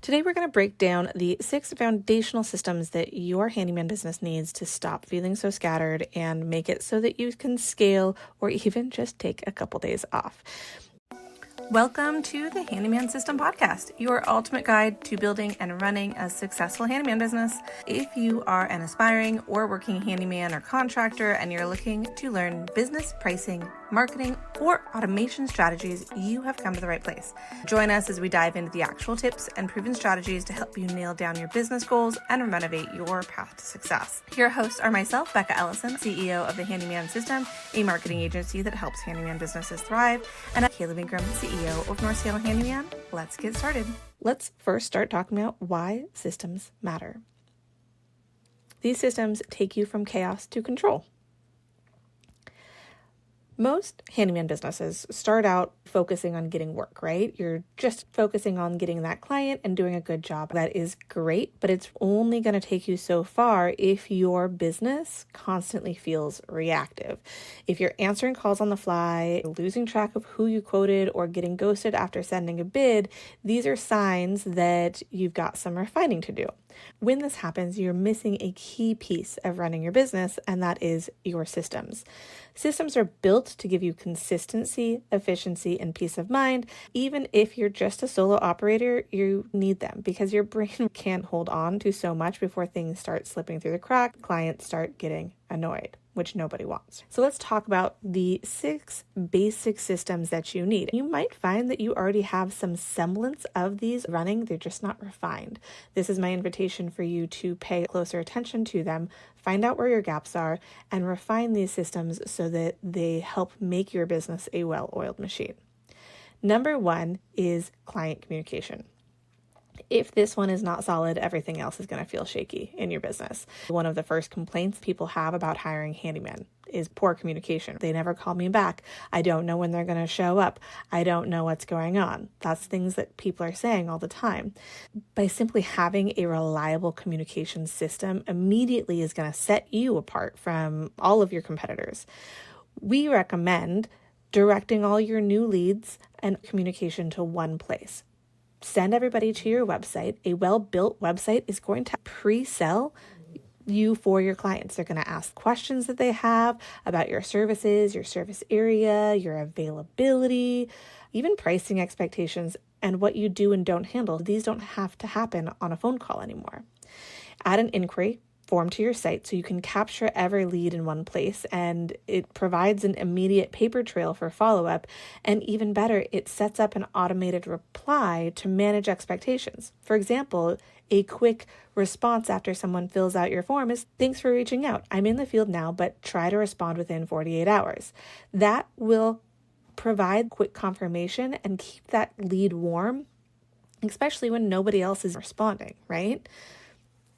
Today, we're going to break down the 6 foundational systems that your handyman business needs to stop feeling so scattered and make it so that you can scale or even just take a couple days off. Welcome to the Handyman System Podcast, your ultimate guide to building and running a successful handyman business. If you are an aspiring or working handyman or contractor and you're looking to learn business pricing, marketing, or automation strategies, you have come to the right place. Join us as we dive into the actual tips and proven strategies to help you nail down your business goals and renovate your path to success. Your hosts are myself, Becca Ellison, CEO of the Handyman System, a marketing agency that helps handyman businesses thrive, and I'm Caleb Ingram, CEO of North Seattle Handyman. Let's get started. Let's first start talking about why systems matter. These systems take you from chaos to control. Most handyman businesses start out focusing on getting work, right? You're just focusing on getting that client and doing a good job. That is great, but it's only going to take you so far if your business constantly feels reactive. If you're answering calls on the fly, losing track of who you quoted, or getting ghosted after sending a bid, these are signs that you've got some refining to do. When this happens, you're missing a key piece of running your business, and that is your systems. Systems are built to give you consistency, efficiency, and peace of mind. Even if you're just a solo operator, you need them because your brain can't hold on to so much before things start slipping through the crack, clients start getting annoyed, which nobody wants. So let's talk about the 6 basic systems that you need. You might find that you already have some semblance of these running, they're just not refined. This is my invitation for you to pay closer attention to them, find out where your gaps are, and refine these systems so that they help make your business a well-oiled machine. Number 1 is client communication. If this one is not solid, everything else is going to feel shaky in your business. One of the first complaints people have about hiring handymen is poor communication. They never call me back. I don't know when they're going to show up. I don't know what's going on. That's things that people are saying all the time. By simply having a reliable communication system immediately is going to set you apart from all of your competitors. We recommend directing all your new leads and communication to one place. Send everybody to your website. A well-built website is going to pre-sell you for your clients. They're going to ask questions that they have about your services, your service area, your availability, even pricing expectations, and what you do and don't handle. These don't have to happen on a phone call anymore. Add an inquiry form to your site so you can capture every lead in one place, and it provides an immediate paper trail for follow-up, and even better, it sets up an automated reply to manage expectations. For example, a quick response after someone fills out your form is, "Thanks for reaching out. I'm in the field now, but try to respond within 48 hours. That will provide quick confirmation and keep that lead warm, especially when nobody else is responding, right?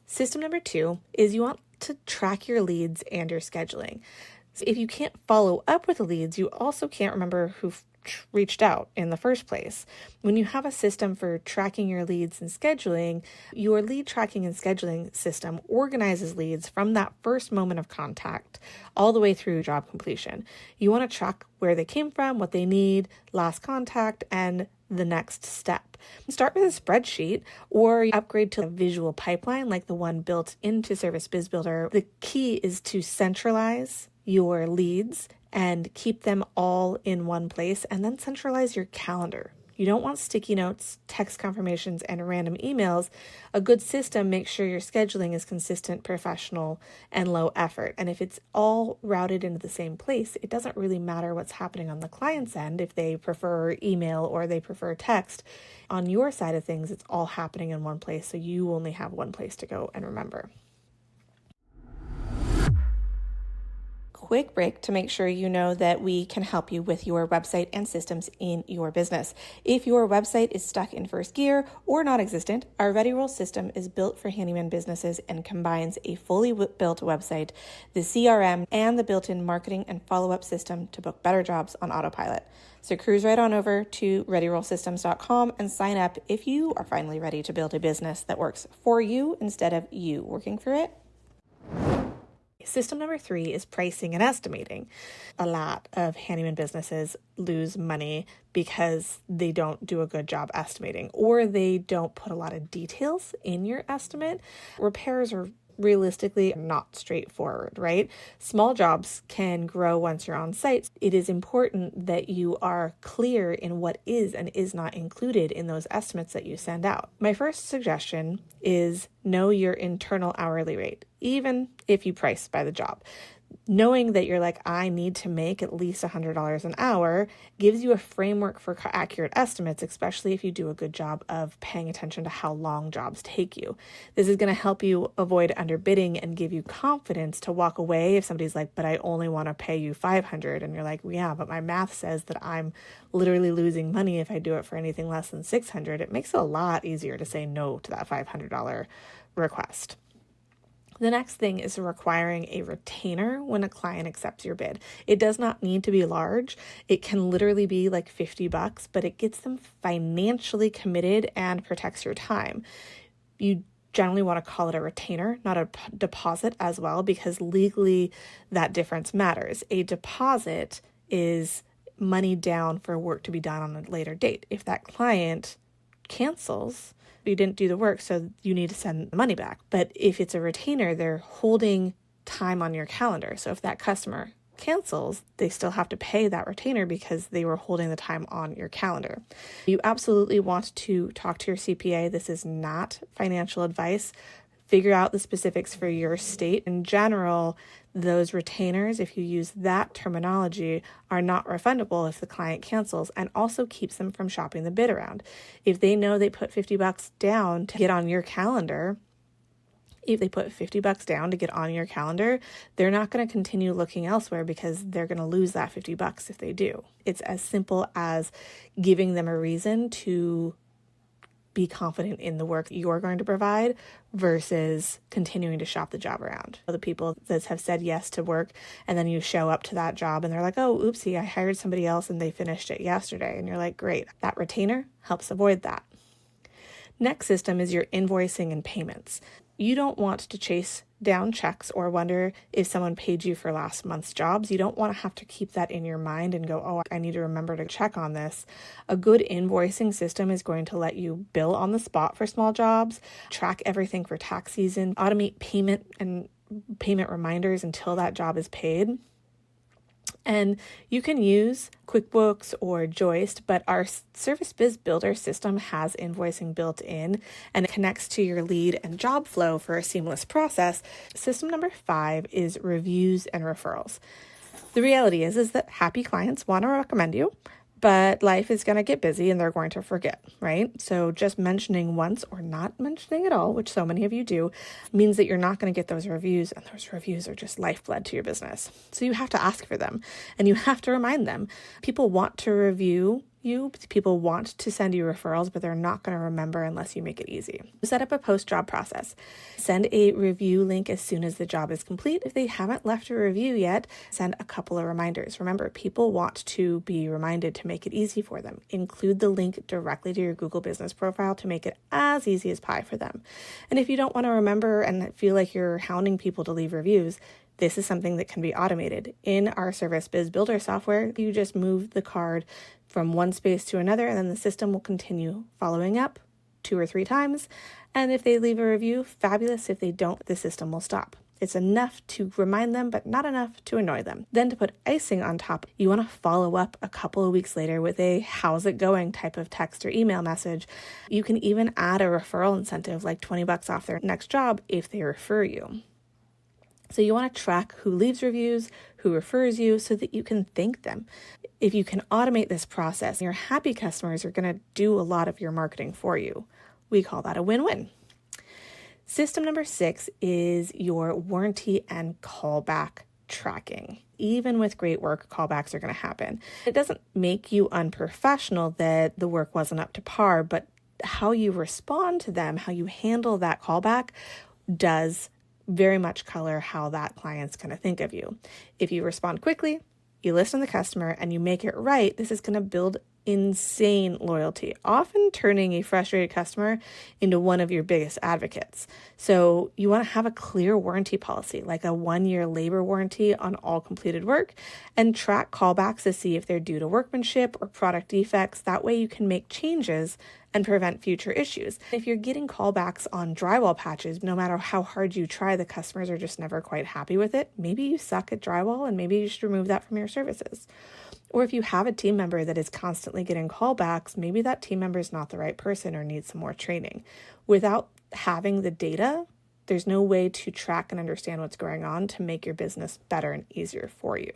System number 2 is you want to track your leads and your scheduling. So if you can't follow up with the leads, you also can't remember who reached out in the first place. When you have a system for tracking your leads and scheduling, your lead tracking and scheduling system organizes leads from that first moment of contact all the way through job completion. You want to track where they came from, what they need, last contact, and the next step. Start with a spreadsheet or upgrade to a visual pipeline like the one built into Service Biz Builder. The key is to centralize your leads and keep them all in one place, and then centralize your calendar. You don't want sticky notes, text confirmations, and random emails. A good system makes sure your scheduling is consistent, professional, and low effort. And if it's all routed into the same place, it doesn't really matter what's happening on the client's end if they prefer email or they prefer text. On your side of things, it's all happening in one place, so you only have one place to go and remember. Quick break to make sure you know that we can help you with your website and systems in your business. If your website is stuck in first gear or non-existent, our referrals system is built for handyman businesses and combines a fully built website, the CRM, and the built-in marketing and follow-up system to book better jobs on autopilot. So cruise right on over to referralssystems.com and sign up if you are finally ready to build a business that works for you instead of you working for it. System number 3 is pricing and estimating. A lot of handyman businesses lose money because they don't do a good job estimating, or they don't put a lot of details in your estimate. Repairs are realistically not straightforward, right? Small jobs can grow once you're on site. It is important that you are clear in what is and is not included in those estimates that you send out. My first suggestion is know your internal hourly rate, even if you price by the job. Knowing that you're like, I need to make at least $100 an hour gives you a framework for accurate estimates, especially if you do a good job of paying attention to how long jobs take you. This is going to help you avoid underbidding and give you confidence to walk away if somebody's like, but I only want to pay you $500. And you're like, well, yeah, but my math says that I'm literally losing money if I do it for anything less than $600. It makes it a lot easier to say no to that $500 request. The next thing is requiring a retainer when a client accepts your bid. It does not need to be large. It can literally be like $50, but it gets them financially committed and protects your time. You generally want to call it a retainer, not a deposit as well, because legally that difference matters. A deposit is money down for work to be done on a later date. If that client cancels, you didn't do the work, so you need to send the money back. But if it's a retainer, they're holding time on your calendar. So if that customer cancels, they still have to pay that retainer because they were holding the time on your calendar. You absolutely want to talk to your CPA. This is not financial advice. Figure out the specifics for your state. In general, those retainers, if you use that terminology, are not refundable if the client cancels, and also keeps them from shopping the bid around. If they know they put $50 down to get on your calendar, they're not going to continue looking elsewhere because they're going to lose that $50 if they do. It's as simple as giving them a reason to be confident in the work you're going to provide versus continuing to shop the job around. The people that have said yes to work and then you show up to that job and they're like, oh, oopsie, I hired somebody else and they finished it yesterday. And you're like, great. That retainer helps avoid that. Next system is your invoicing and payments. You don't want to chase down checks or wonder if someone paid you for last month's jobs. You don't want to have to keep that in your mind and go, oh, I need to remember to check on this. A good invoicing system is going to let you bill on the spot for small jobs, track everything for tax season, automate payment and payment reminders until that job is paid. And you can use QuickBooks or Joist, but our Service Biz Builder system has invoicing built in and it connects to your lead and job flow for a seamless process. System number 5 is reviews and referrals. The reality is that happy clients want to recommend you, but life is going to get busy and they're going to forget, right? So just mentioning once or not mentioning at all, which so many of you do, means that you're not going to get those reviews, and those reviews are just lifeblood to your business. So you have to ask for them and you have to remind them. People want to review you. People want to send you referrals, but they're not going to remember unless you make it easy. Set up a post-job process. Send a review link as soon as the job is complete. If they haven't left a review yet, send a couple of reminders. Remember, people want to be reminded to make it easy for them. Include the link directly to your Google business profile to make it as easy as pie for them. And if you don't want to remember and feel like you're hounding people to leave reviews, this is something that can be automated. In our Service Biz Builder software, you just move the card from one space to another, and then the system will continue following up 2 or 3 times. And if they leave a review, fabulous. If they don't, the system will stop. It's enough to remind them, but not enough to annoy them. Then to put icing on top, you want to follow up a couple of weeks later with a how's it going type of text or email message. You can even add a referral incentive like $20 off their next job if they refer you. So you want to track who leaves reviews, who refers you, so that you can thank them. If you can automate this process, your happy customers are going to do a lot of your marketing for you. We call that a win-win. System number 6 is your warranty and callback tracking. Even with great work, callbacks are going to happen. It doesn't make you unprofessional that the work wasn't up to par, but how you respond to them, how you handle that callback does very much color how that client's going to think of you. If you respond quickly, you listen to the customer, and you make it right, this is going to build insane loyalty, often turning a frustrated customer into one of your biggest advocates. So you want to have a clear warranty policy, like a 1-year labor warranty on all completed work, and track callbacks to see if they're due to workmanship or product defects. That way you can make changes and prevent future issues. If you're getting callbacks on drywall patches, no matter how hard you try, the customers are just never quite happy with it. Maybe you suck at drywall and maybe you should remove that from your services. Or if you have a team member that is constantly getting callbacks, maybe that team member is not the right person or needs some more training. Without having the data, there's no way to track and understand what's going on to make your business better and easier for you.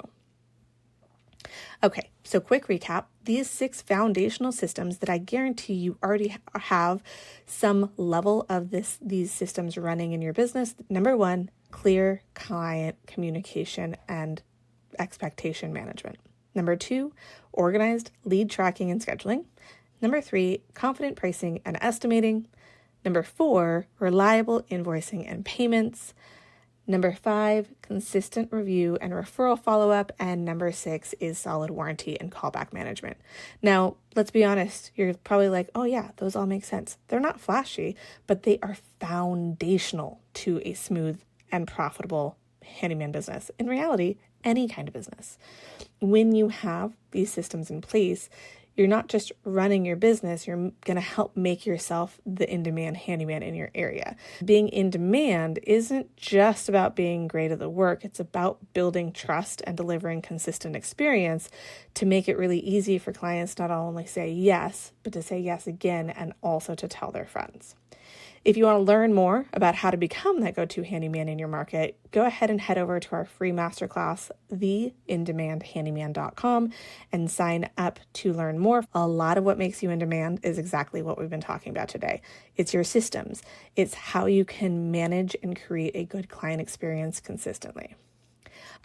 Okay, so quick recap. These 6 foundational systems that I guarantee you already have some level of these systems running in your business. Number 1, clear client communication and expectation management. Number 2, organized lead tracking and scheduling. Number 3, confident pricing and estimating. Number 4, reliable invoicing and payments. Number 5, consistent review and referral follow-up. And number 6 is solid warranty and callback management. Now, let's be honest, you're probably like, oh yeah, those all make sense. They're not flashy, but they are foundational to a smooth and profitable handyman business. In reality, any kind of business. When you have these systems in place, you're not just running your business, you're going to help make yourself the in-demand handyman in your area. Being in demand isn't just about being great at the work, it's about building trust and delivering consistent experience to make it really easy for clients not only say yes, but to say yes again and also to tell their friends. If you want to learn more about how to become that go-to handyman in your market, go ahead and head over to our free masterclass, theindemandhandyman.com, and sign up to learn more. A lot of what makes you in demand is exactly what we've been talking about today. It's your systems. It's how you can manage and create a good client experience consistently.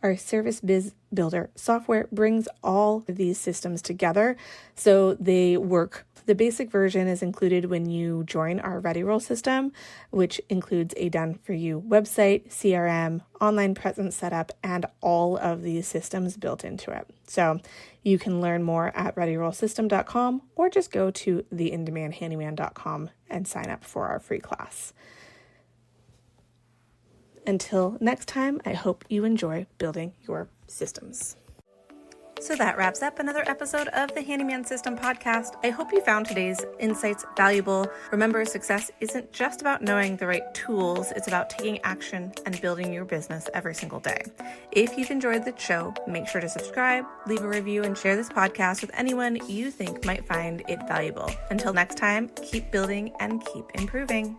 Our Service Biz Builder software brings all of these systems together so they work. The basic version is included when you join our referral system, which includes a done-for-you website, CRM, online presence setup, and all of these systems built into it. So you can learn more at readyrollsystem.com or just go to theindemandhandyman.com and sign up for our free class. Until next time, I hope you enjoy building your systems. So that wraps up another episode of the Handyman System Podcast. I hope you found today's insights valuable. Remember, success isn't just about knowing the right tools, it's about taking action and building your business every single day. If you've enjoyed the show, make sure to subscribe, leave a review, and share this podcast with anyone you think might find it valuable. Until next time, keep building and keep improving.